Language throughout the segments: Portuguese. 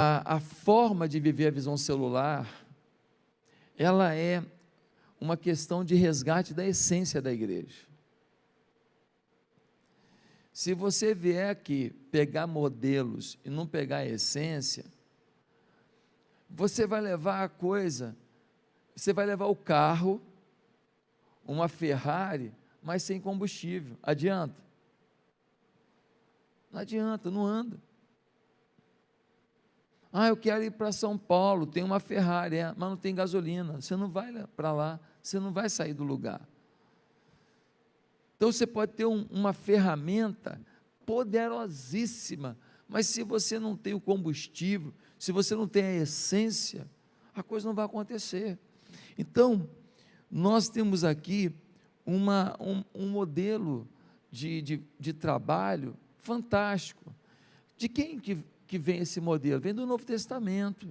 A forma de viver a visão celular, ela é uma questão de resgate da essência da igreja. Se você vier aqui pegar modelos e não pegar a essência, você vai levar a coisa, você vai levar o carro, uma Ferrari, mas sem combustível. Adianta? Não adianta, não anda. Eu quero ir para São Paulo, tem uma Ferrari, mas não tem gasolina. Você não vai para lá, você não vai sair do lugar. Então você pode ter uma ferramenta poderosíssima, mas se você não tem o combustível, se você não tem a essência, a coisa não vai acontecer. Então, nós temos aqui um modelo de trabalho fantástico. De quem que vem esse modelo? Vem do Novo Testamento.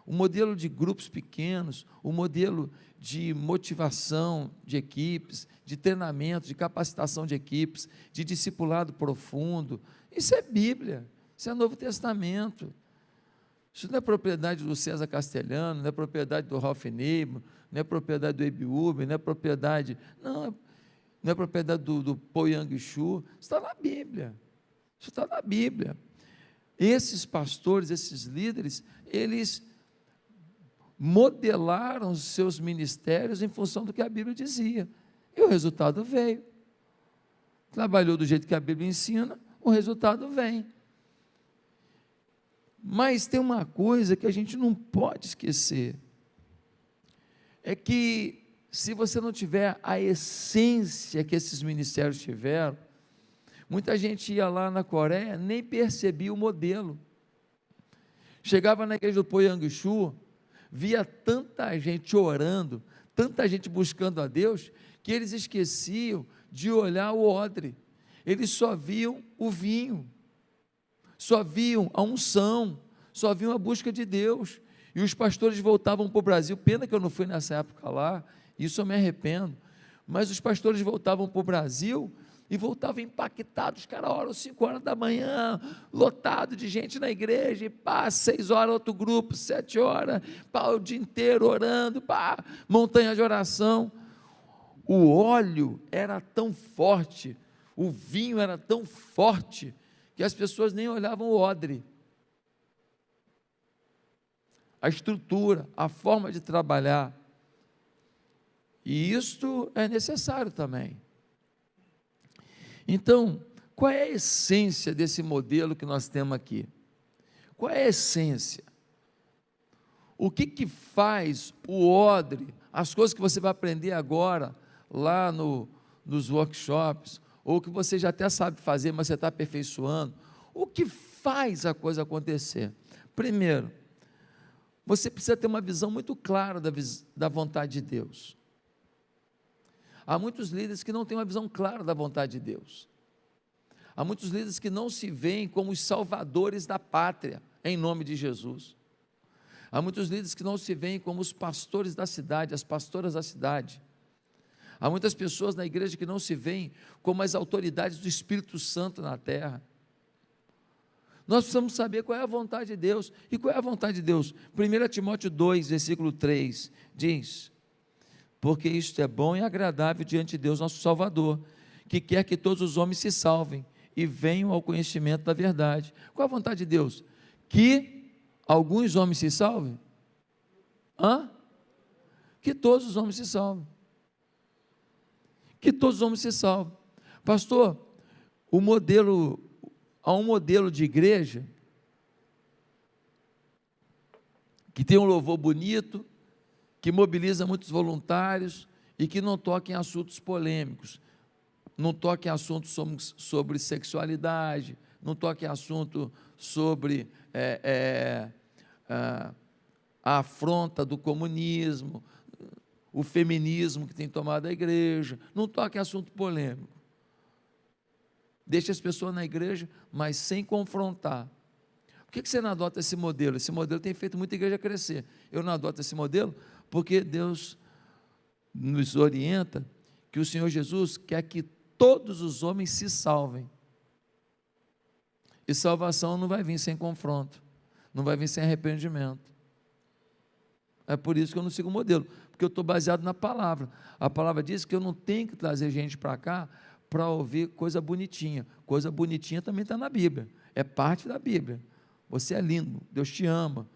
O modelo de grupos pequenos, o modelo de motivação de equipes, de treinamento, de capacitação de equipes, de discipulado profundo. Isso é Bíblia, isso é Novo Testamento. Isso não é propriedade do César Castelhano, não é propriedade do Ralph Neiman, não é propriedade do Ebiúbe, não é propriedade, não é propriedade do Po Yang-Shu, isso está na Bíblia, isso está na Bíblia. Esses pastores, esses líderes, eles modelaram os seus ministérios em função do que a Bíblia dizia, e o resultado veio. Trabalhou do jeito que a Bíblia ensina, o resultado vem. Mas tem uma coisa que a gente não pode esquecer, é que se você não tiver a essência que esses ministérios tiveram, muita gente ia lá na Coreia, nem percebia o modelo, chegava na igreja do Po Yang-Shu, via tanta gente orando, tanta gente buscando a Deus, que eles esqueciam de olhar o odre, eles só viam o vinho, só viam a unção, só viam a busca de Deus, e os pastores voltavam para o Brasil, pena que eu não fui nessa época lá, isso eu me arrependo, mas os pastores voltavam para o Brasil, e voltavam impactados, os caras oram 5 horas da manhã, lotado de gente na igreja, e 6 horas outro grupo, 7 horas, o dia inteiro orando, montanha de oração. O óleo era tão forte, o vinho era tão forte, que as pessoas nem olhavam o odre. A estrutura, a forma de trabalhar, e isto é necessário também. Então, qual é a essência desse modelo que nós temos aqui? Qual é a essência? O que faz o odre, as coisas que você vai aprender agora, lá nos workshops, ou que você já até sabe fazer, mas você está aperfeiçoando, o que faz a coisa acontecer? Primeiro, você precisa ter uma visão muito clara da vontade de Deus. Há muitos líderes que não têm uma visão clara da vontade de Deus. Há muitos líderes que não se veem como os salvadores da pátria, em nome de Jesus. Há muitos líderes que não se veem como os pastores da cidade, as pastoras da cidade. Há muitas pessoas na igreja que não se veem como as autoridades do Espírito Santo na terra. Nós precisamos saber qual é a vontade de Deus. E qual é a vontade de Deus? 1 Timóteo 2, versículo 3, diz: porque isto é bom e agradável diante de Deus nosso Salvador, que quer que todos os homens se salvem e venham ao conhecimento da verdade. Qual a vontade de Deus? Que alguns homens se salvem? Que todos os homens se salvem. Que todos os homens se salvem. Pastor, há um modelo de igreja que tem um louvor bonito, que mobiliza muitos voluntários e que não toca em assuntos polêmicos, não toca em assuntos sobre sexualidade, não toca em assunto sobre a afronta do comunismo, o feminismo que tem tomado a igreja, não toca em assunto polêmico. Deixa as pessoas na igreja, mas sem confrontar. Por que você não adota esse modelo? Esse modelo tem feito muita igreja crescer. Eu não adoto esse modelo porque Deus nos orienta que o Senhor Jesus quer que todos os homens se salvem. E salvação não vai vir sem confronto, não vai vir sem arrependimento. É por isso que eu não sigo o modelo, porque eu estou baseado na palavra. A palavra diz que eu não tenho que trazer gente para cá para ouvir coisa bonitinha. Coisa bonitinha também está na Bíblia, é parte da Bíblia. Você é lindo, Deus te ama,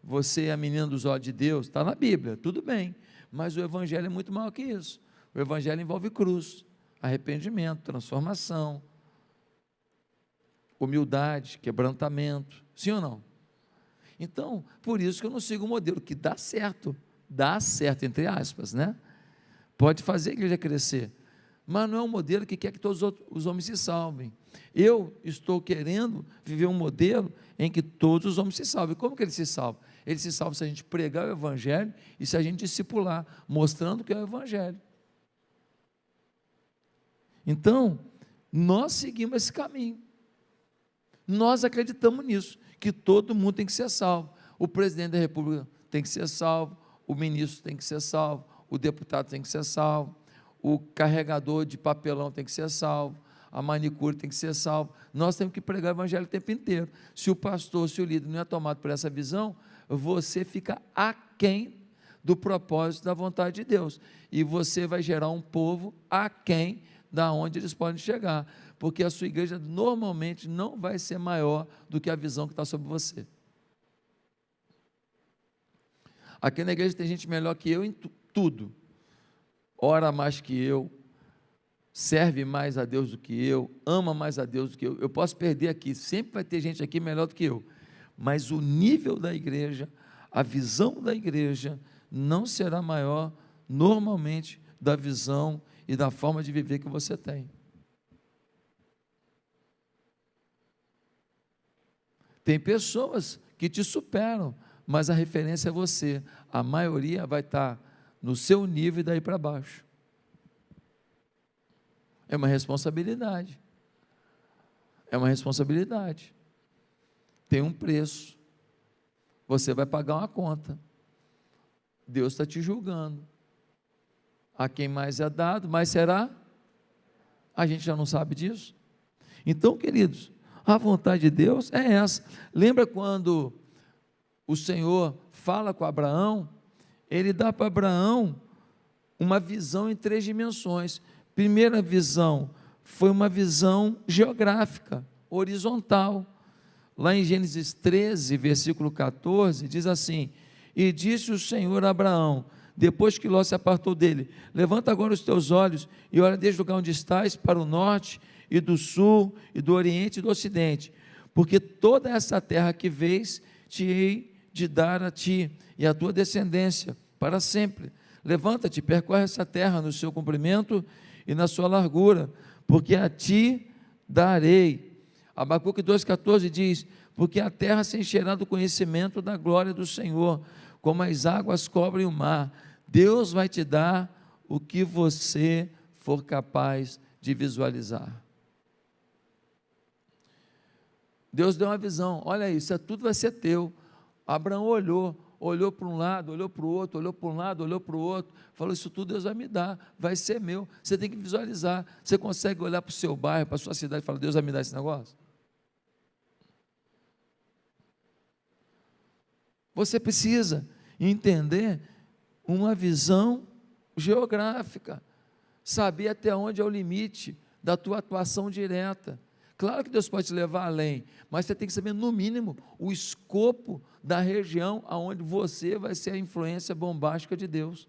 você é a menina dos olhos de Deus, está na Bíblia, tudo bem, mas o Evangelho é muito maior que isso. O Evangelho envolve cruz, arrependimento, transformação, humildade, quebrantamento, sim ou não? Então, por isso que eu não sigo o modelo, que dá certo, entre aspas, né? Pode fazer a igreja crescer, mas não é um modelo que quer que todos os homens se salvem. Eu estou querendo viver um modelo em que todos os homens se salvem. Como que ele se salva? Ele se salva se a gente pregar o Evangelho e se a gente discipular, mostrando que é o Evangelho. Então, nós seguimos esse caminho, nós acreditamos nisso, que todo mundo tem que ser salvo. O presidente da República tem que ser salvo, o ministro tem que ser salvo, o deputado tem que ser salvo, o carregador de papelão tem que ser salvo, a manicure tem que ser salvo. Nós temos que pregar o Evangelho o tempo inteiro. Se o pastor, se o líder não é tomado por essa visão, você fica aquém do propósito da vontade de Deus, e você vai gerar um povo aquém da onde eles podem chegar, porque a sua igreja normalmente não vai ser maior do que a visão que está sobre você. Aqui na igreja tem gente melhor que eu em tudo, ora mais que eu, serve mais a Deus do que eu, ama mais a Deus do que eu posso perder aqui, sempre vai ter gente aqui melhor do que eu, mas o nível da igreja, a visão da igreja, não será maior, normalmente, da visão e da forma de viver que você tem. Tem pessoas que te superam, mas a referência é você. A maioria vai estar no seu nível e daí para baixo. É uma responsabilidade. É uma responsabilidade. Tem um preço. Você vai pagar uma conta. Deus está te julgando. A quem mais é dado, mais será? A gente já não sabe disso. Então, queridos, a vontade de Deus é essa. Lembra quando o Senhor fala com Abraão? Ele dá para Abraão uma visão em 3 dimensões. Primeira visão foi uma visão geográfica, horizontal. Lá em Gênesis 13, versículo 14, diz assim: e disse o Senhor a Abraão, depois que Ló se apartou dele: levanta agora os teus olhos e olha desde o lugar onde estás para o norte e do sul e do oriente e do ocidente, porque toda essa terra que vês te hei de dar a ti e à tua descendência para sempre. Levanta-te, percorre essa terra no seu comprimento e na sua largura, porque a ti darei. Abacuque 2,14 diz: porque a terra se encherá do conhecimento da glória do Senhor, como as águas cobrem o mar. Deus vai te dar o que você for capaz de visualizar. Deus deu uma visão: olha isso, tudo vai ser teu. Abraão olhou para um lado, olhou para o outro, olhou para um lado, olhou para o outro, falou: isso tudo Deus vai me dar, vai ser meu. Você tem que visualizar. Você consegue olhar para o seu bairro, para a sua cidade e falar: Deus vai me dar esse negócio? Você precisa entender uma visão geográfica, saber até onde é o limite da tua atuação direta. Claro que Deus pode te levar além, mas você tem que saber, no mínimo, o escopo da região aonde você vai ser a influência bombástica de Deus.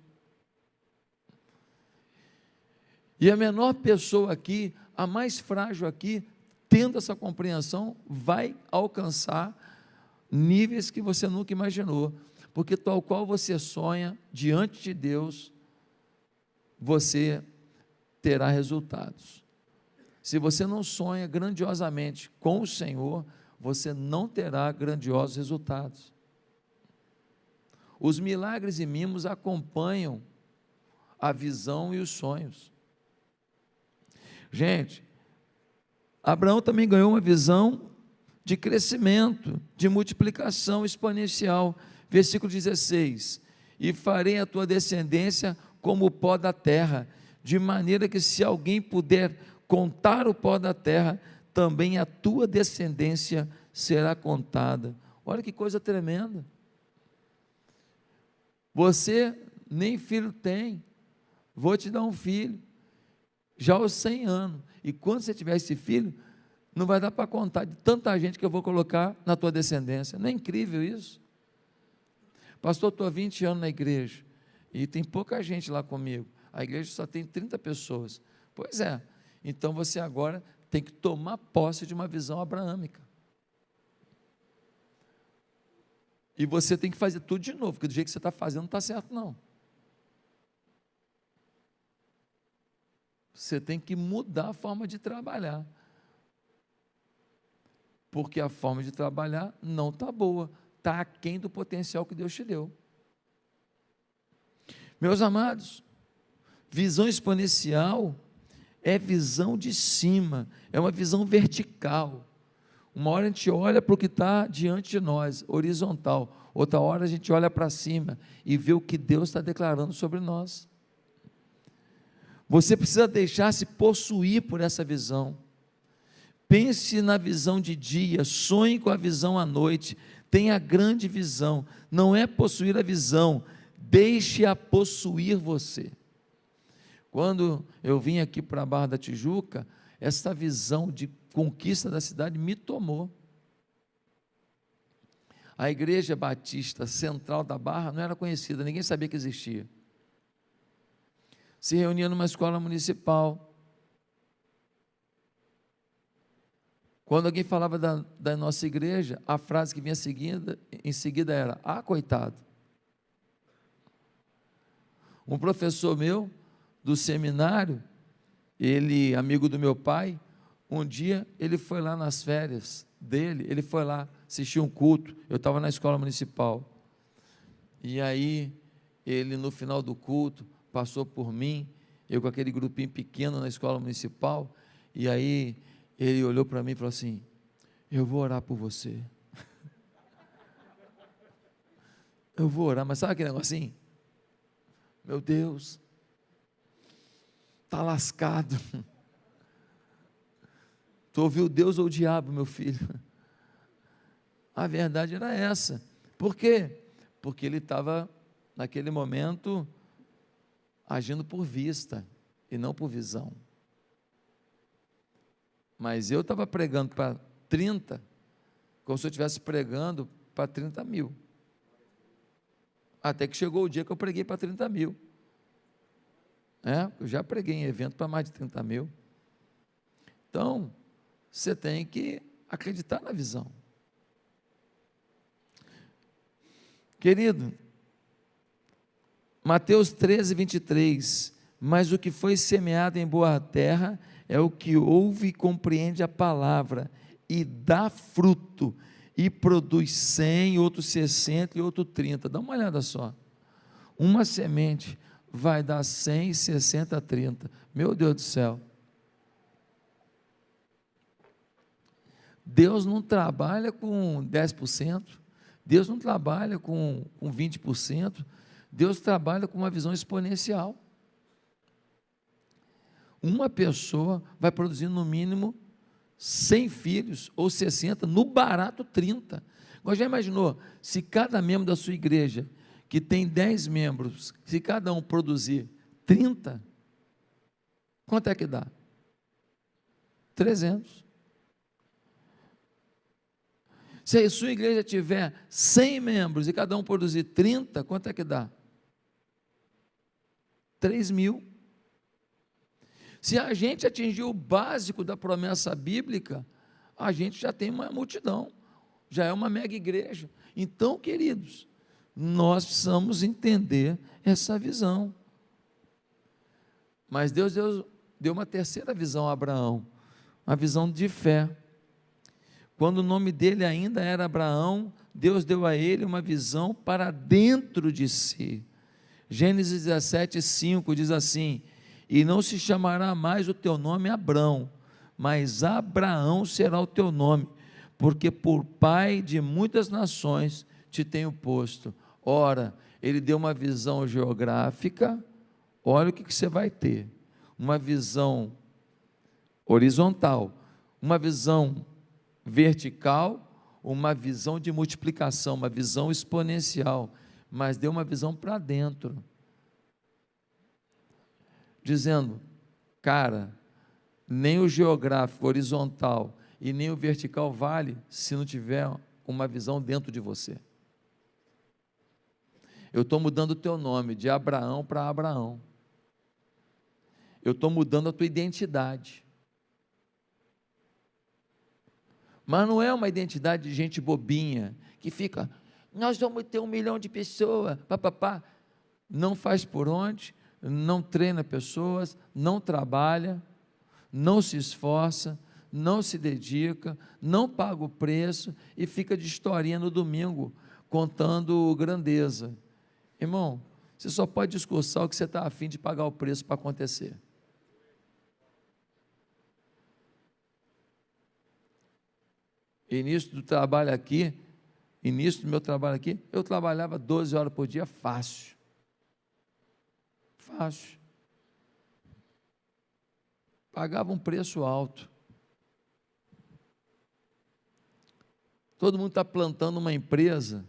E a menor pessoa aqui, a mais frágil aqui, tendo essa compreensão, vai alcançar níveis que você nunca imaginou, porque tal qual você sonha diante de Deus, você terá resultados. Se você não sonha grandiosamente com o Senhor, você não terá grandiosos resultados. Os milagres e mimos acompanham a visão e os sonhos. Gente, Abraão também ganhou uma visão de crescimento, de multiplicação exponencial. Versículo 16: e farei a tua descendência como o pó da terra, de maneira que se alguém puder contar o pó da terra, também a tua descendência será contada. Olha que coisa tremenda. Você nem filho tem, vou te dar um filho, já aos 100 anos, e quando você tiver esse filho, não vai dar para contar de tanta gente que eu vou colocar na tua descendência. Não é incrível isso? Pastor, estou há 20 anos na igreja, e tem pouca gente lá comigo, a igreja só tem 30 pessoas. Pois é, então você agora tem que tomar posse de uma visão abraâmica, e você tem que fazer tudo de novo, porque do jeito que você está fazendo não está certo não. Você tem que mudar a forma de trabalhar, porque a forma de trabalhar não está boa, está aquém do potencial que Deus te deu. Meus amados, visão exponencial é visão de cima, é uma visão vertical. Uma hora a gente olha para o que está diante de nós, horizontal, outra hora a gente olha para cima e vê o que Deus está declarando sobre nós. Você precisa deixar-se possuir por essa visão. Pense na visão de dia, sonhe com a visão à noite, tenha grande visão, não é possuir a visão, deixe-a possuir você. Quando eu vim aqui para a Barra da Tijuca, essa visão de conquista da cidade me tomou. A Igreja Batista Central da Barra não era conhecida, ninguém sabia que existia. Se reunia numa escola municipal. Quando alguém falava da nossa igreja, a frase que vinha em seguida era: ah, coitado. Um professor meu, do seminário, ele, amigo do meu pai, um dia ele foi lá nas férias dele, ele foi lá assistir um culto, eu estava na escola municipal, e aí ele no final do culto, passou por mim, eu com aquele grupinho pequeno na escola municipal, e aí ele olhou para mim e falou assim: eu vou orar por você. Eu vou orar, mas sabe aquele negocinho? Meu Deus, está lascado. Tu ouviu Deus ou o diabo, meu filho? A verdade era essa. Por quê? Porque ele estava, naquele momento, agindo por vista e não por visão. Mas eu estava pregando para 30, como se eu estivesse pregando para 30 mil. Até que chegou o dia que eu preguei para 30 mil. Eu já preguei em evento para mais de 30 mil. Então, você tem que acreditar na visão. Querido, Mateus 13, 23, mas o que foi semeado em boa terra é o que ouve e compreende a palavra, e dá fruto, e produz 100, outro 60 e outro 30, dá uma olhada só, uma semente vai dar 100, 60, 30, meu Deus do céu, Deus não trabalha com 10%, Deus não trabalha com 20%, Deus trabalha com uma visão exponencial. Uma pessoa vai produzir no mínimo 100 filhos, ou 60, no barato 30. Agora já imaginou, se cada membro da sua igreja, que tem 10 membros, se cada um produzir 30, quanto é que dá? 300. Se a sua igreja tiver 100 membros e cada um produzir 30, quanto é que dá? 3.000. Se a gente atingir o básico da promessa bíblica, a gente já tem uma multidão, já é uma mega igreja. Então, queridos, nós precisamos entender essa visão. Mas Deus deu uma terceira visão a Abraão, a visão de fé. Quando o nome dele ainda era Abraão, Deus deu a ele uma visão para dentro de si. Gênesis 17, 5 diz assim: e não se chamará mais o teu nome Abrão, mas Abraão será o teu nome, porque por pai de muitas nações te tenho posto. Ora, ele deu uma visão geográfica, olha o que você vai ter, uma visão horizontal, uma visão vertical, uma visão de multiplicação, uma visão exponencial, mas deu uma visão para dentro, dizendo, cara, nem o geográfico horizontal e nem o vertical vale se não tiver uma visão dentro de você. Eu estou mudando o teu nome de Abraão para Abraão. Eu estou mudando a tua identidade. Mas não é uma identidade de gente bobinha, que fica, nós vamos ter 1 milhão de pessoas, papapá. Não faz por onde, não treina pessoas, não trabalha, não se esforça, não se dedica, não paga o preço e fica de historinha no domingo, contando grandeza. Irmão, você só pode discursar o que você está a fim de pagar o preço para acontecer. Início do trabalho aqui, início do meu trabalho aqui, eu trabalhava 12 horas por dia, fácil. Fácil. Pagava um preço alto. Todo mundo está plantando uma empresa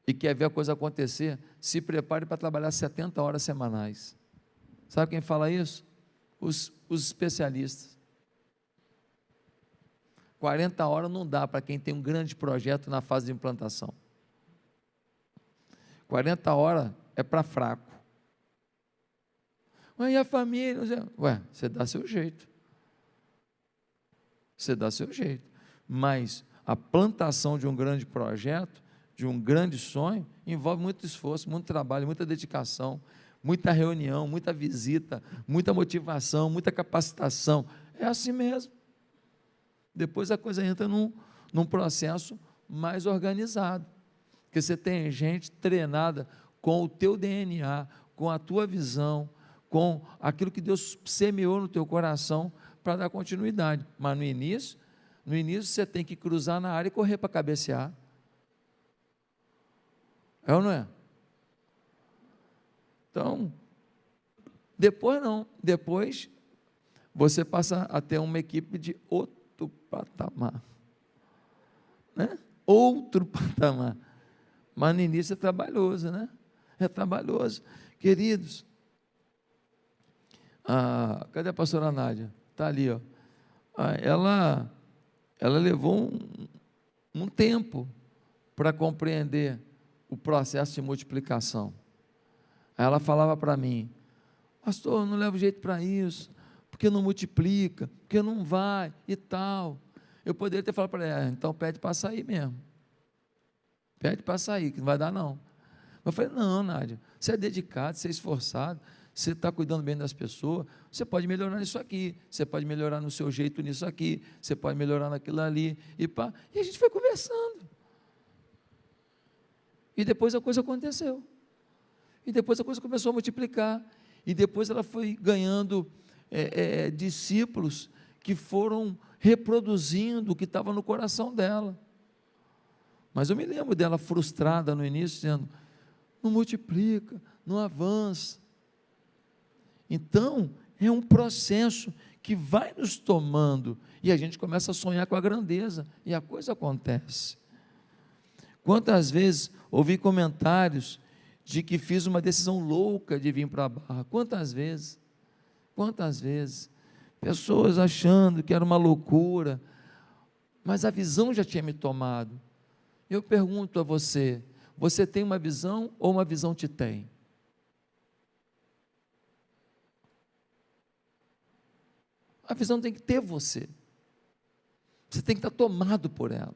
e quer ver a coisa acontecer, se prepare para trabalhar 70 horas semanais. Sabe quem fala isso? Os especialistas. 40 horas não dá para quem tem um grande projeto na fase de implantação. 40 horas é para fraco. Mas e a família? Ué, você dá seu jeito. Você dá seu jeito. Mas a plantação de um grande projeto, de um grande sonho, envolve muito esforço, muito trabalho, muita dedicação, muita reunião, muita visita, muita motivação, muita capacitação. É assim mesmo. Depois a coisa entra num processo mais organizado, porque você tem gente treinada com o teu DNA, com a tua visão, com aquilo que Deus semeou no teu coração para dar continuidade. Mas no início você tem que cruzar na área e correr para cabecear. É ou não é? Então, depois não, depois você passa a ter uma equipe de outro patamar, né? Outro patamar, mas no início é trabalhoso, né? É trabalhoso, queridos. Cadê a pastora Nádia? Está ali, ó. Ela levou um tempo para compreender o processo de multiplicação. Aí ela falava para mim, pastor, não leva jeito para isso, porque não multiplica, porque não vai e tal. Eu poderia ter falado para ela, então pede para sair mesmo. Pede para sair, que não vai dar não. Mas eu falei, não, Nádia, você é dedicado, você é esforçado, você está cuidando bem das pessoas, você pode melhorar nisso aqui, você pode melhorar no seu jeito nisso aqui, você pode melhorar naquilo ali, e a gente foi conversando. E depois a coisa aconteceu. E depois a coisa começou a multiplicar. E depois ela foi ganhando discípulos que foram reproduzindo o que estava no coração dela. Mas eu me lembro dela frustrada no início, dizendo, não multiplica, não avança. Então, é um processo que vai nos tomando, e a gente começa a sonhar com a grandeza, e a coisa acontece. Quantas vezes ouvi comentários de que fiz uma decisão louca de vir para a Barra? Quantas vezes? Quantas vezes? Pessoas achando que era uma loucura, mas a visão já tinha me tomado. Eu pergunto a você, você tem uma visão ou uma visão te tem? A visão tem que ter você. Você tem que estar tomado por ela.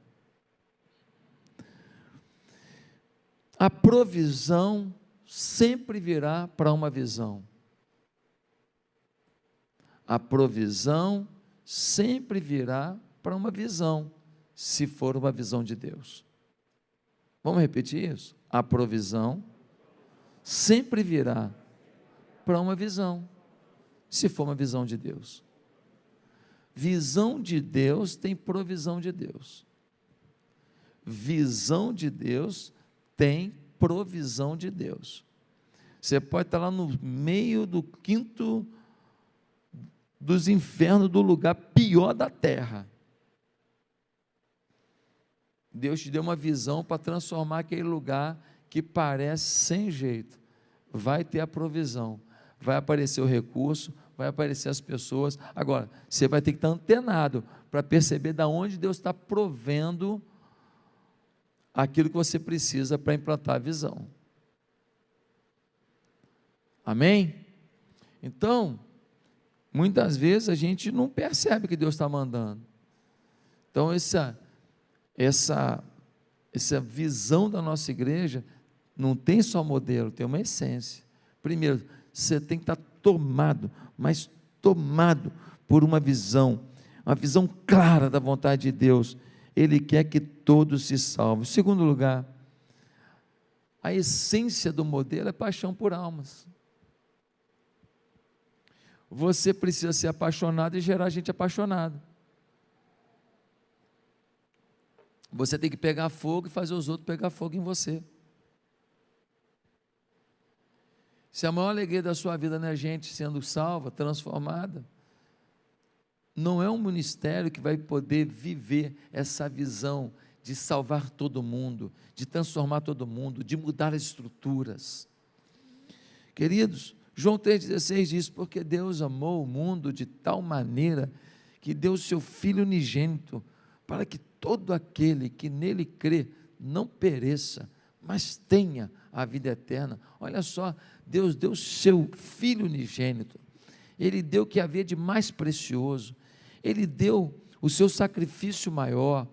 A provisão sempre virá para uma visão. A provisão sempre virá para uma visão, se for uma visão de Deus. Vamos repetir isso? A provisão sempre virá para uma visão, se for uma visão de Deus. Visão de Deus tem provisão de Deus. Visão de Deus tem provisão de Deus. Você pode estar lá no meio do quinto dos infernos, do lugar pior da terra. Deus te deu uma visão para transformar aquele lugar que parece sem jeito. Vai ter a provisão, vai aparecer o recurso, vai aparecer as pessoas. Agora, você vai ter que estar antenado para perceber de onde Deus está provendo aquilo que você precisa para implantar a visão. Amém? Então, muitas vezes a gente não percebe que Deus está mandando. Então, essa visão da nossa igreja não tem só modelo, tem uma essência. Primeiro, você tem que estar tomado, mas tomado por uma visão clara da vontade de Deus. Ele quer que todos se salvem. Em segundo lugar, a essência do modelo é paixão por almas. Você precisa ser apaixonado e gerar gente apaixonada. Você tem que pegar fogo e fazer os outros pegar fogo em você. Se a maior alegria da sua vida não é gente sendo salva, transformada, não é um ministério que vai poder viver essa visão de salvar todo mundo, de transformar todo mundo, de mudar as estruturas. Queridos, João 3,16 diz, porque Deus amou o mundo de tal maneira que deu o seu Filho unigênito, para que todo aquele que nele crê não pereça, mas tenha a vida eterna. Olha só, Deus deu o seu Filho unigênito, Ele deu o que havia de mais precioso, Ele deu o seu sacrifício maior,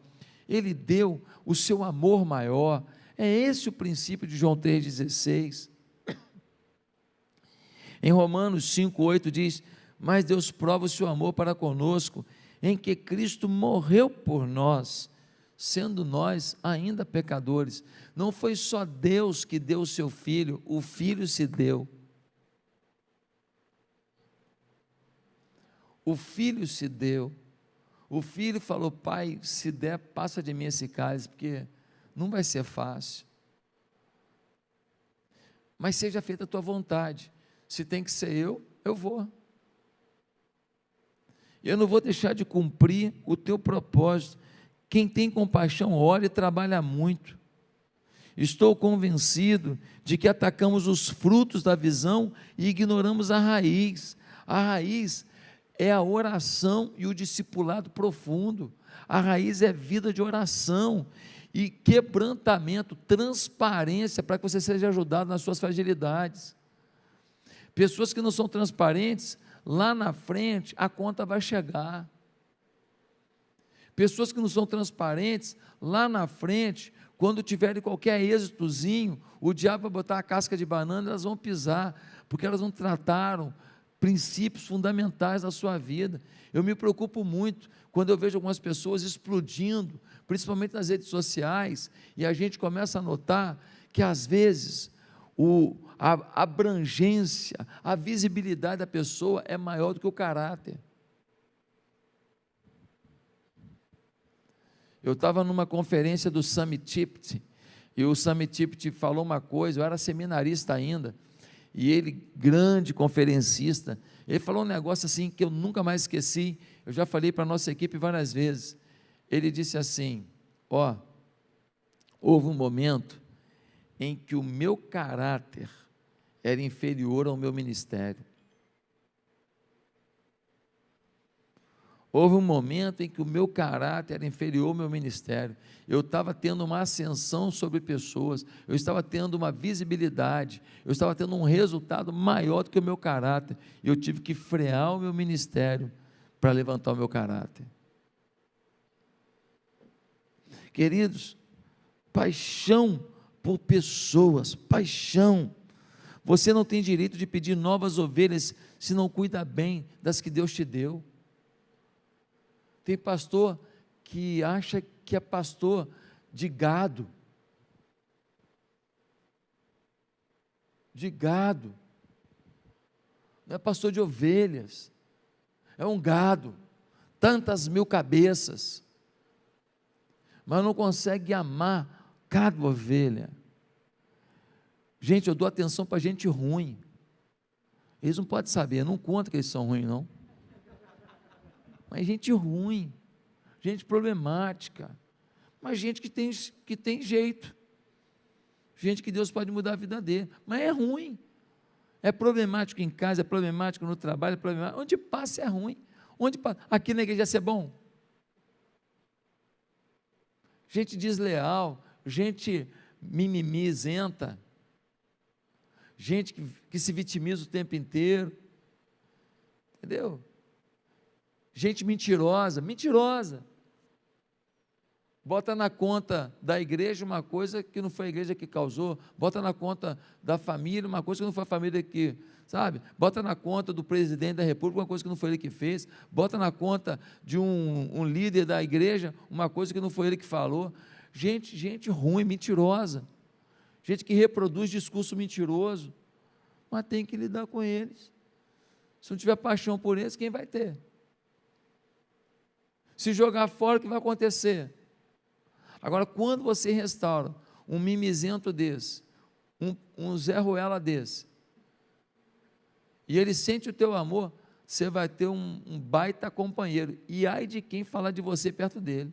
Ele deu o seu amor maior. É esse o princípio de João 3,16. Em Romanos 5,8 diz, mas Deus prova o seu amor para conosco, em que Cristo morreu por nós, sendo nós ainda pecadores. Não foi só Deus que deu o seu Filho, o Filho se deu. O Filho se deu. O Filho falou, Pai, se der, passa de mim esse cálice, porque não vai ser fácil. Mas seja feita a tua vontade. Se tem que ser eu vou. Eu não vou deixar de cumprir o teu propósito. Quem tem compaixão, ora e trabalha muito. Estou convencido de que atacamos os frutos da visão e ignoramos a raiz. A raiz é a oração e o discipulado profundo. A raiz é vida de oração e quebrantamento, transparência, para que você seja ajudado nas suas fragilidades. Pessoas que não são transparentes, lá na frente a conta vai chegar. Pessoas que não são transparentes, lá na frente, quando tiverem qualquer êxitozinho, o diabo vai botar a casca de banana, elas vão pisar, porque elas não trataram princípios fundamentais da sua vida. Eu me preocupo muito quando eu vejo algumas pessoas explodindo, principalmente nas redes sociais, e a gente começa a notar que às vezes a abrangência, a visibilidade da pessoa é maior do que o caráter. Eu estava numa conferência do Sami Tipt, e o Sami Tipt falou uma coisa, eu era seminarista ainda, e ele, grande conferencista, ele falou um negócio assim que eu nunca mais esqueci, eu já falei para a nossa equipe várias vezes. Ele disse assim, houve um momento em que o meu caráter era inferior ao meu ministério. Houve um momento em que o meu caráter era inferior ao meu ministério. Eu estava tendo uma ascensão sobre pessoas, eu estava tendo uma visibilidade, eu estava tendo um resultado maior do que o meu caráter. Eu tive que frear o meu ministério para levantar o meu caráter. Queridos, paixão por pessoas, paixão. Você não tem direito de pedir novas ovelhas se não cuida bem das que Deus te deu. Tem pastor que acha que é pastor de gado. Não é pastor de ovelhas, é um gado, tantas mil cabeças, mas não consegue amar cada ovelha. Gente, eu dou atenção para gente ruim, eles não podem saber, eu não conto que eles são ruins não, mas gente ruim, gente problemática, mas gente que tem jeito, gente que Deus pode mudar a vida dele, mas é ruim, é problemático em casa, é problemático no trabalho, é problemático, onde passa é ruim, onde passa, aqui na igreja ia ser bom, gente desleal, gente mimimizenta, gente que se vitimiza o tempo inteiro, entendeu? Gente mentirosa, bota na conta da igreja uma coisa que não foi a igreja que causou, bota na conta da família uma coisa que não foi a família que, sabe, bota na conta do presidente da república uma coisa que não foi ele que fez, bota na conta de um líder da igreja uma coisa que não foi ele que falou, gente ruim, mentirosa, gente que reproduz discurso mentiroso, mas tem que lidar com eles, se não tiver paixão por eles, quem vai ter? Se jogar fora, o que vai acontecer? Agora, quando você restaura um mimizento desse, um Zé Ruela desse, e ele sente o teu amor, você vai ter um baita companheiro, e ai de quem falar de você perto dele,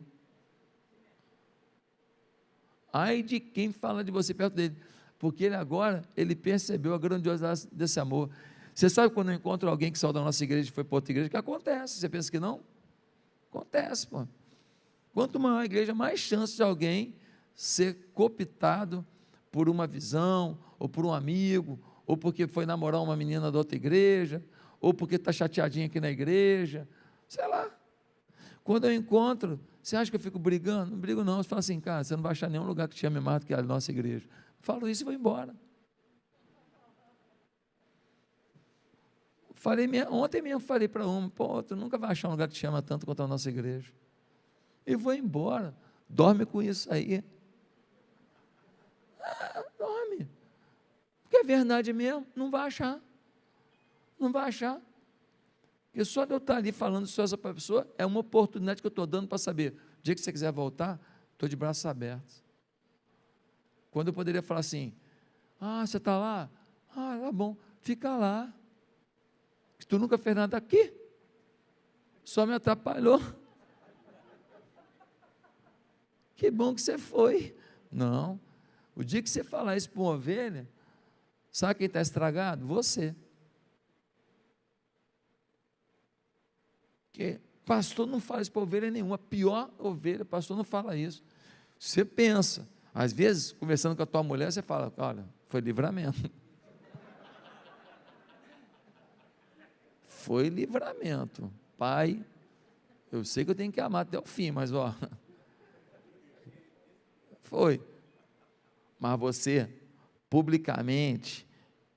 ai de quem fala de você perto dele, porque ele percebeu a grandiosidade desse amor. Você sabe quando eu encontro alguém que saiu da nossa igreja e foi para outra igreja, o que acontece? Você pensa que não? Acontece, pô. Quanto maior a igreja, mais chance de alguém ser cooptado por uma visão, ou por um amigo, ou porque foi namorar uma menina da outra igreja, ou porque está chateadinho aqui na igreja, sei lá. Quando eu encontro, você acha que eu fico brigando? Não brigo não, você fala assim, cara, você não vai achar nenhum lugar que te ame mais do que a nossa igreja. Falo isso e vou embora. Ontem mesmo falei para uma, pô, tu nunca vai achar um lugar que te ama tanto quanto a nossa igreja. E vou embora, dorme com isso aí. Dorme, porque é verdade mesmo, não vai achar, porque só de eu estar ali falando isso essa pessoa, é uma oportunidade que eu estou dando para saber, o dia que você quiser voltar, estou de braços abertos, quando eu poderia falar assim, você está lá? Tá bom, fica lá, tu nunca fez nada aqui, só me atrapalhou, que bom que você foi. Não, o dia que você falar isso para uma ovelha, sabe quem está estragado? Você. Porque pastor não fala isso para ovelha nenhuma, a pior ovelha, pastor não fala isso. Você pensa, às vezes, conversando com a tua mulher, você fala, olha, foi livramento. Foi livramento. Pai, eu sei que eu tenho que amar até o fim, mas foi. Mas você, publicamente,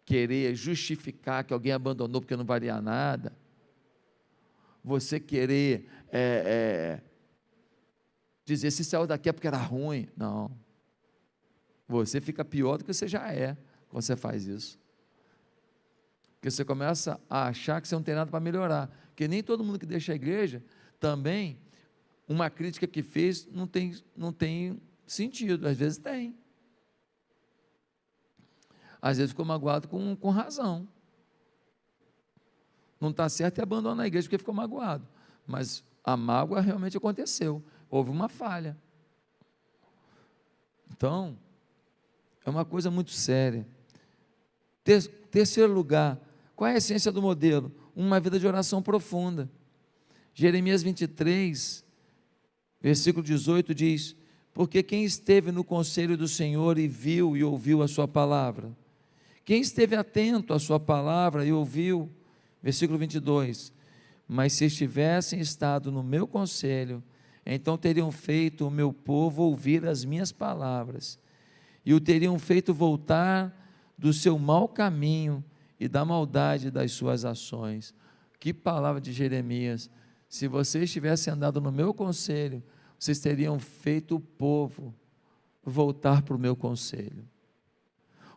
querer justificar que alguém abandonou porque não valia nada, você querer dizer, se saiu daqui é porque era ruim, não, você fica pior do que você já é, quando você faz isso, porque você começa a achar que você não tem nada para melhorar, porque nem todo mundo que deixa a igreja, também, uma crítica que fez, não tem sentido, às vezes tem, às vezes ficou magoado com razão, não está certo e abandona a igreja porque ficou magoado, mas a mágoa realmente aconteceu, houve uma falha, então, é uma coisa muito séria. Terceiro lugar, qual é a essência do modelo? Uma vida de oração profunda, Jeremias 23, versículo 18 diz, porque quem esteve no conselho do Senhor e viu e ouviu a sua palavra, quem esteve atento à sua palavra e ouviu, versículo 22, mas se estivessem estado no meu conselho, então teriam feito o meu povo ouvir as minhas palavras, e o teriam feito voltar do seu mau caminho e da maldade das suas ações. Que palavra de Jeremias, se vocês tivessem andado no meu conselho, vocês teriam feito o povo voltar para o meu conselho.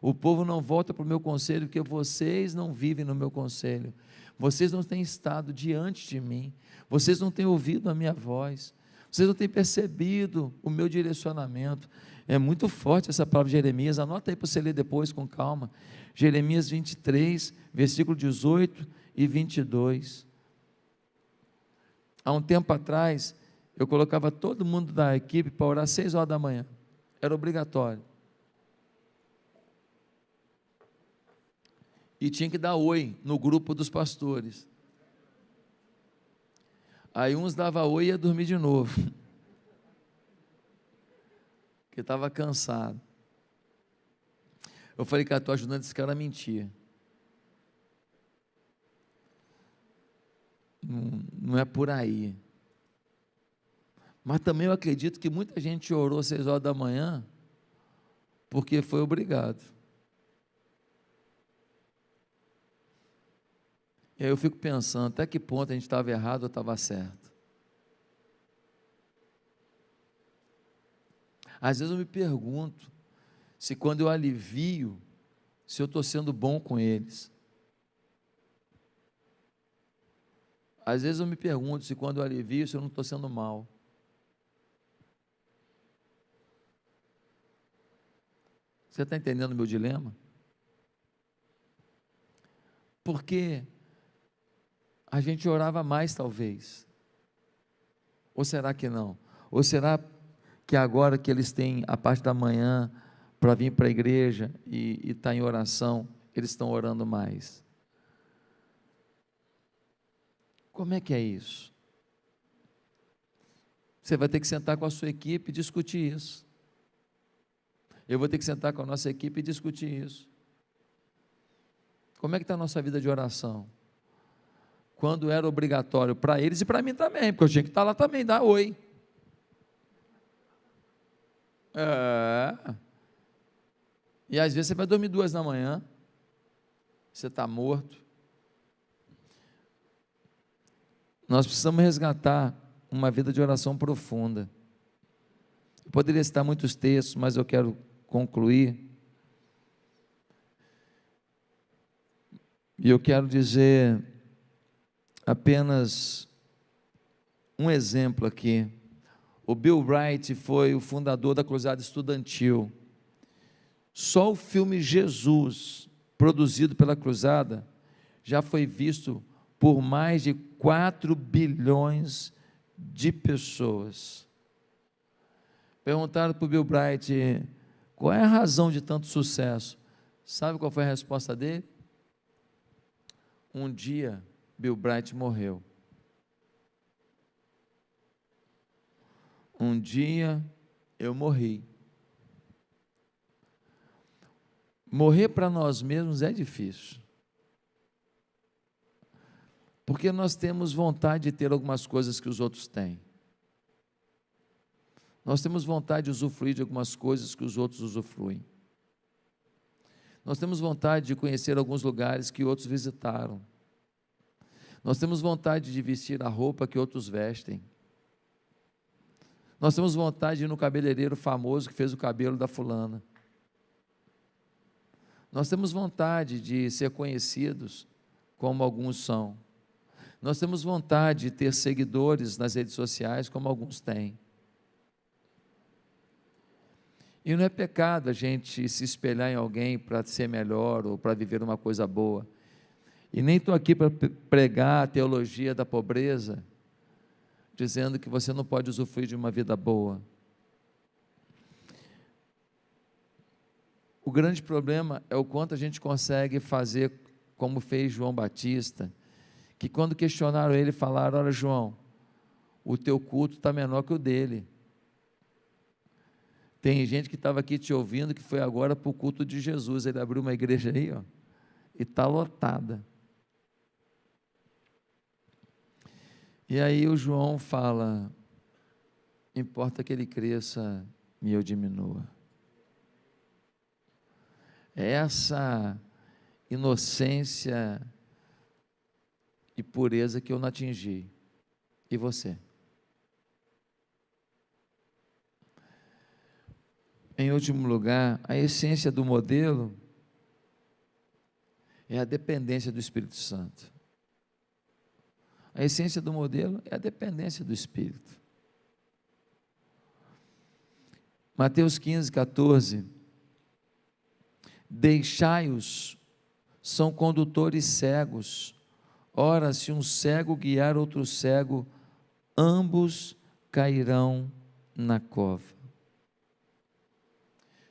O povo não volta para o meu conselho porque vocês não vivem no meu conselho, vocês não têm estado diante de mim, vocês não têm ouvido a minha voz, vocês não têm percebido o meu direcionamento. É muito forte essa palavra de Jeremias, anota aí para você ler depois com calma, Jeremias 23, versículo 18 e 22. Há um tempo atrás, eu colocava todo mundo da equipe para orar às 6 horas da manhã, era obrigatório, e tinha que dar oi no grupo dos pastores. Aí uns davam oi e ia dormir de novo, porque estava cansado. Eu falei, cara, estou ajudando esse cara a mentir. Não é por aí. Mas também eu acredito que muita gente orou às 6 horas da manhã porque foi obrigado. E aí eu fico pensando, até que ponto a gente estava errado ou estava certo. Às vezes eu me pergunto se quando eu alivio, se eu estou sendo bom com eles. Às vezes eu me pergunto se quando eu alivio, se eu não estou sendo mal. Você está entendendo o meu dilema? Porque a gente orava mais, talvez. Ou será que não? Ou será que agora que eles têm a parte da manhã para vir para a igreja e estar em oração, eles estão orando mais? Como é que é isso? Você vai ter que sentar com a sua equipe e discutir isso. Eu vou ter que sentar com a nossa equipe e discutir isso. Como é que está a nossa vida de oração? Quando era obrigatório para eles e para mim também, porque eu tinha que estar lá também, dar oi. E às vezes você vai dormir 2 da manhã, você está morto. Nós precisamos resgatar uma vida de oração profunda. Eu poderia citar muitos textos, mas eu quero concluir. E eu quero dizer apenas um exemplo aqui. O Bill Wright foi o fundador da Cruzada Estudantil. Só o filme Jesus, produzido pela Cruzada, já foi visto por mais de 4 bilhões de pessoas. Perguntaram para o Bill Bright qual é a razão de tanto sucesso. Sabe qual foi a resposta dele? Um dia, Bill Bright morreu. Um dia, eu morri. Morrer para nós mesmos é difícil. Porque nós temos vontade de ter algumas coisas que os outros têm. Nós temos vontade de usufruir de algumas coisas que os outros usufruem. Nós temos vontade de conhecer alguns lugares que outros visitaram. Nós temos vontade de vestir a roupa que outros vestem. Nós temos vontade de ir no cabeleireiro famoso que fez o cabelo da fulana. Nós temos vontade de ser conhecidos como alguns são. Nós temos vontade de ter seguidores nas redes sociais como alguns têm. E não é pecado a gente se espelhar em alguém para ser melhor ou para viver uma coisa boa. E nem estou aqui para pregar a teologia da pobreza, dizendo que você não pode usufruir de uma vida boa. O grande problema é o quanto a gente consegue fazer como fez João Batista, que quando questionaram ele, falaram: olha, João, o teu culto está menor que o dele. Tem gente que estava aqui te ouvindo, que foi agora para o culto de Jesus, ele abriu uma igreja aí, ó, e está lotada. E aí o João fala: importa que ele cresça e eu diminua. É essa inocência e pureza que eu não atingi. E você? Em último lugar, a essência do modelo é a dependência do Espírito Santo. A essência do modelo é a dependência do Espírito. Mateus 15, 14. Deixai-os, são condutores cegos. Ora, se um cego guiar outro cego, ambos cairão na cova.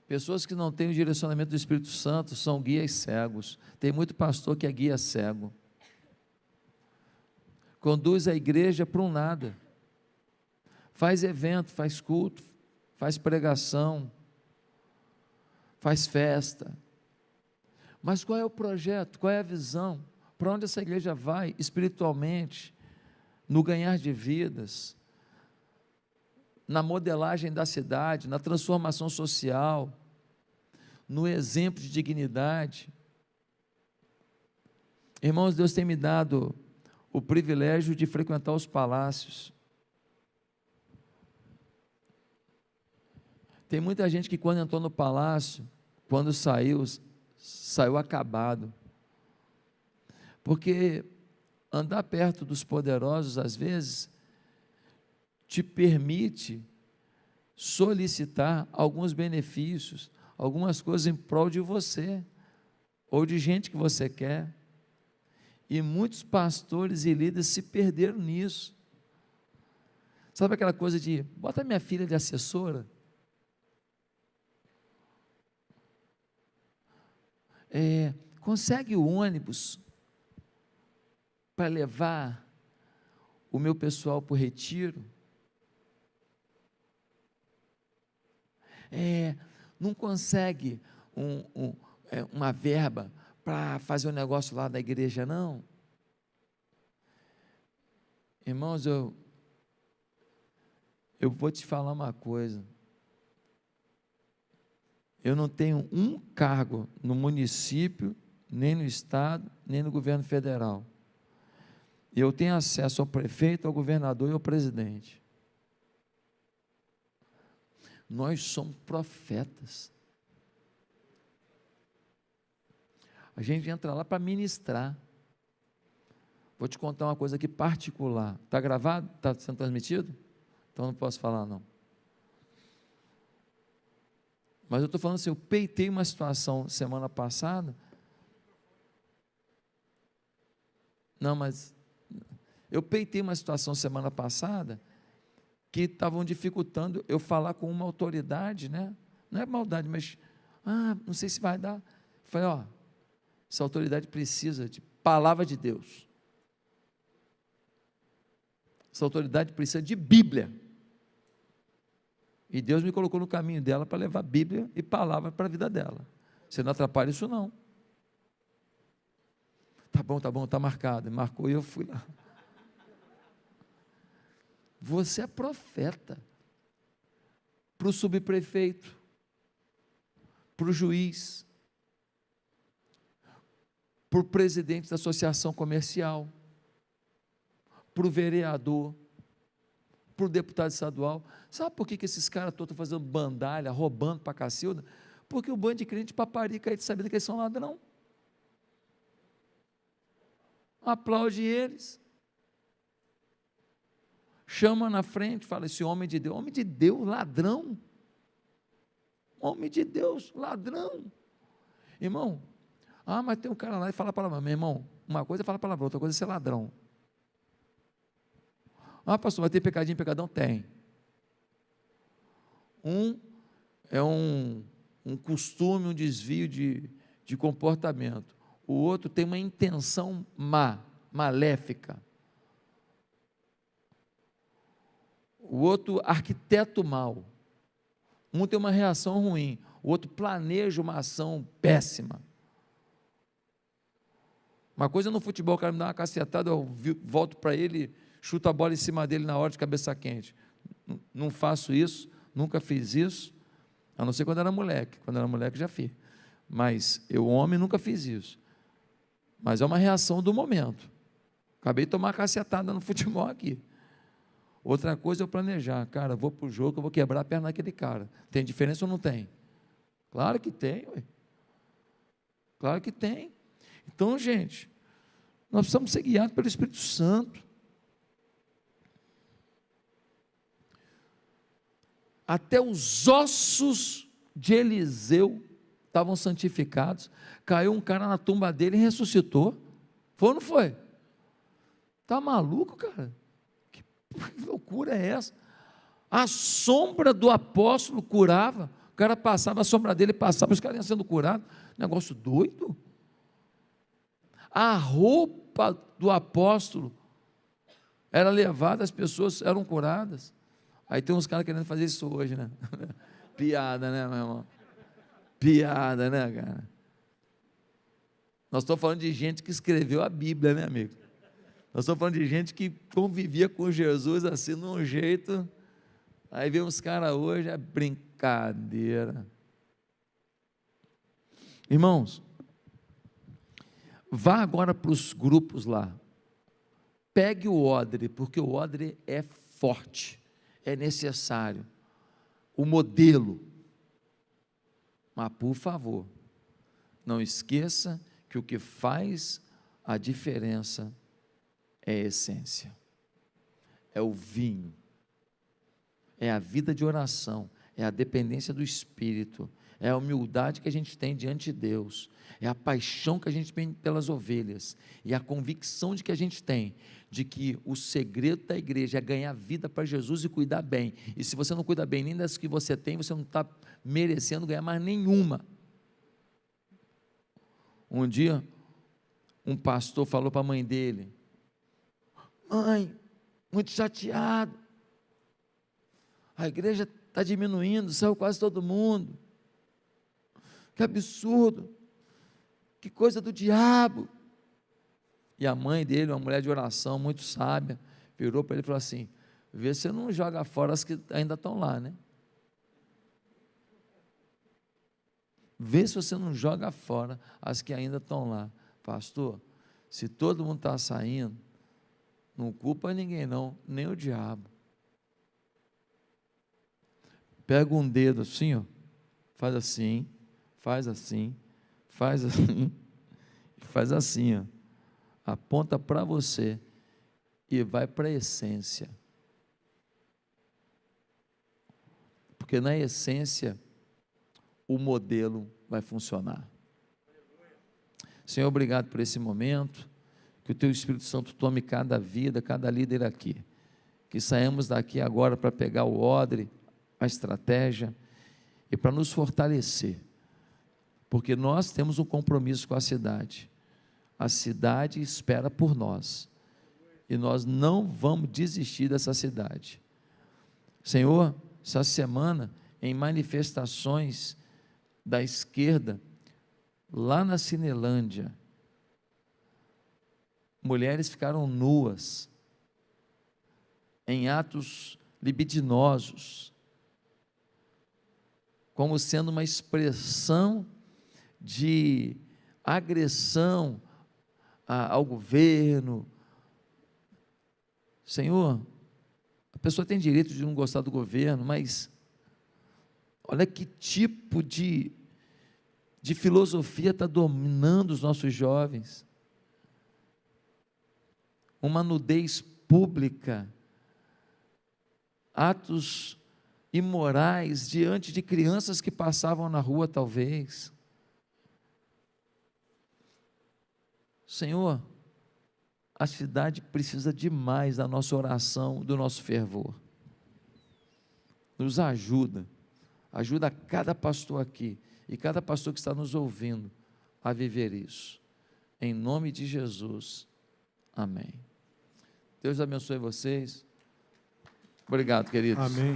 Pessoas que não têm o direcionamento do Espírito Santo são guias cegos. Tem muito pastor que é guia cego. Conduz a igreja para um nada. Faz evento, faz culto, faz pregação, faz festa. Mas qual é o projeto? Qual é a visão? Para onde essa igreja vai espiritualmente? No ganhar de vidas, na modelagem da cidade, na transformação social, no exemplo de dignidade. Irmãos, Deus tem me dado o privilégio de frequentar os palácios. Tem muita gente que quando entrou no palácio, quando saiu acabado. Porque andar perto dos poderosos, às vezes, te permite solicitar alguns benefícios, algumas coisas em prol de você, ou de gente que você quer. E muitos pastores e líderes se perderam nisso. Sabe aquela coisa de, bota minha filha de assessora? Consegue o ônibus para levar o meu pessoal para o retiro? Não consegue uma verba para fazer um negócio lá da igreja, não? Irmãos, eu vou te falar uma coisa. Eu não tenho um cargo no município, nem no estado, nem no governo federal. Eu tenho acesso ao prefeito, ao governador e ao presidente. Nós somos profetas. A gente entra lá para ministrar. Vou te contar uma coisa aqui particular. Está gravado? Está sendo transmitido? Então não posso falar não. Mas eu estou falando assim, eu peitei uma situação semana passada. Não, mas eu peitei uma situação semana passada que estavam dificultando eu falar com uma autoridade, né? Não é maldade, mas não sei se vai dar. Eu falei, essa autoridade precisa de palavra de Deus. Essa autoridade precisa de Bíblia. E Deus me colocou no caminho dela para levar Bíblia e palavra para a vida dela. Você não atrapalha isso não. Tá bom, está marcado. Marcou e eu fui lá. Você é profeta para o subprefeito, para o juiz, para o presidente da associação comercial, para o vereador, para o deputado estadual. Sabe por que esses caras todos estão fazendo bandalha, roubando para Cacilda? Porque o bando de crente paparica aí, sabendo que eles são ladrão. Aplaude eles. Chama na frente, fala, esse homem de Deus, ladrão. Homem de Deus, ladrão. Irmão, mas tem um cara lá e fala a palavra. Meu irmão, uma coisa é falar a palavra, outra coisa é ser ladrão. Pastor, vai ter pecadinho, pecadão? Tem. É um costume, um desvio de comportamento. O outro tem uma intenção maléfica. O outro arquiteto mal. Um tem uma reação ruim, o outro planeja uma ação péssima. Uma coisa no futebol, o cara me dá uma cacetada, eu volto para ele, chuto a bola em cima dele na hora de cabeça quente. Não faço isso, nunca fiz isso, a não ser quando era moleque. Quando era moleque já fiz. Mas eu, homem, nunca fiz isso. Mas é uma reação do momento. Acabei de tomar uma cacetada no futebol aqui. Outra coisa é eu planejar, cara, vou para o jogo, eu vou quebrar a perna daquele cara. Tem diferença ou não tem? Claro que tem, ué. Claro que tem. Então, gente, nós precisamos ser guiados pelo Espírito Santo. Até os ossos de Eliseu estavam santificados. Caiu um cara na tumba dele e ressuscitou. Foi ou não foi? Está maluco, cara? Que loucura é essa? A sombra do apóstolo curava, o cara passava, a sombra dele passava, os caras iam sendo curados, negócio doido. A roupa do apóstolo era levada, as pessoas eram curadas. Aí tem uns caras querendo fazer isso hoje, né? Piada, né, meu irmão? Piada, né, cara? Nós estamos falando de gente que escreveu a Bíblia, né, amigo? Nós estamos falando de gente que convivia com Jesus assim, de um jeito. Aí vem uns caras hoje, é brincadeira. Irmãos, vá agora para os grupos lá. Pegue o odre, porque o odre é forte, é necessário. O modelo. Mas, por favor, não esqueça que o que faz a diferença é a essência, é o vinho, é a vida de oração, é a dependência do Espírito, é a humildade que a gente tem diante de Deus, é a paixão que a gente tem pelas ovelhas, e a convicção de que a gente tem, de que o segredo da igreja é ganhar vida para Jesus e cuidar bem, e se você não cuida bem nem das que você tem, você não está merecendo ganhar mais nenhuma. Um dia, um pastor falou para a mãe dele: mãe, muito chateado, a igreja está diminuindo, saiu quase todo mundo, que absurdo, que coisa do diabo. E a mãe dele, uma mulher de oração, muito sábia, virou para ele e falou assim: vê se você não joga fora as que ainda estão lá, né? Vê se você não joga fora as que ainda estão lá. Pastor, se todo mundo está saindo, não culpa ninguém não, nem o diabo. Pega um dedo assim, ó, faz assim, faz assim, faz assim, faz assim, ó, aponta para você e vai para a essência. Porque na essência o modelo vai funcionar. Senhor, obrigado por esse momento, que o Teu Espírito Santo tome cada vida, cada líder aqui, que saímos daqui agora para pegar o odre, a estratégia, e para nos fortalecer, porque nós temos um compromisso com a cidade espera por nós, e nós não vamos desistir dessa cidade. Senhor, essa semana, em manifestações da esquerda, lá na Cinelândia, mulheres ficaram nuas, em atos libidinosos, como sendo uma expressão de agressão ao governo. Senhor, a pessoa tem direito de não gostar do governo, mas olha que tipo de filosofia está dominando os nossos jovens. Uma nudez pública, atos imorais diante de crianças que passavam na rua, talvez. Senhor, a cidade precisa demais da nossa oração, do nosso fervor. Nos ajuda cada pastor aqui e cada pastor que está nos ouvindo a viver isso. Em nome de Jesus, amém. Deus abençoe vocês. Obrigado, queridos. Amém.